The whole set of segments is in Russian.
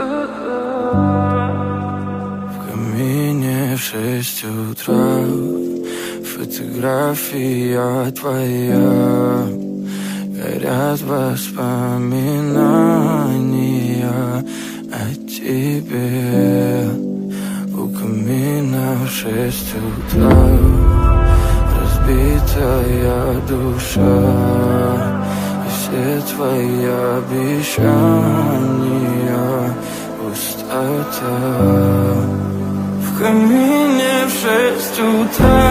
В камине в 6 утра фотография твоя. Горят воспоминания о тебе. У камина в 6 утра разбитая душа, и все твои обещания пустота. В камине в 6 утра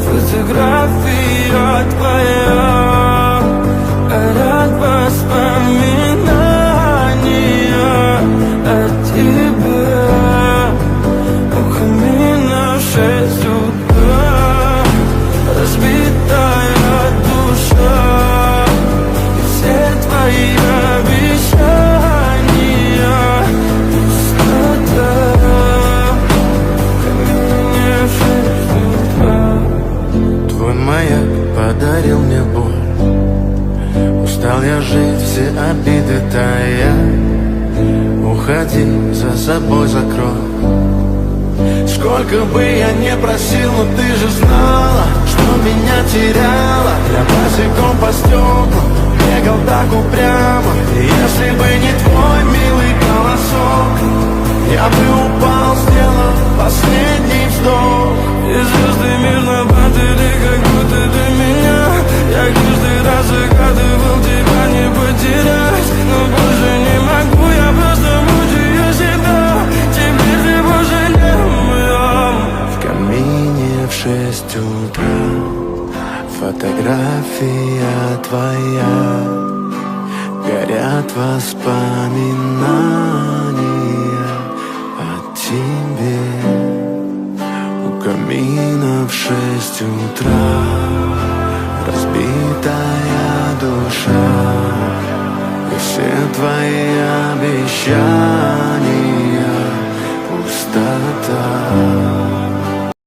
фотография твоя. Горят воспоминания о тебе. У камина в 6 утра разбитая душа, и все твои обещания пустота. В камине в 6 утра. Твой маяк подарил мне боль. Устал я жить, все обиды тая. Уходи, за собой закрой. Сколько бы я не просил, но ты же знала, что меня теряла. Я босиком по стеклам бегал так упрямо. И если бы не твой милый голосок, я бы упал, сделав последний вздох. И звезды мирно падали, как будто до меня. Я каждый раз загадывал тебя не потерять, но больше не могу, я просто мучаю себя. Теперь ты больше не моя. В камине в 6 утра фотография твоя. Горят воспоминания о тебе. У камина в 6 утра разбитая душа, и все твои обещания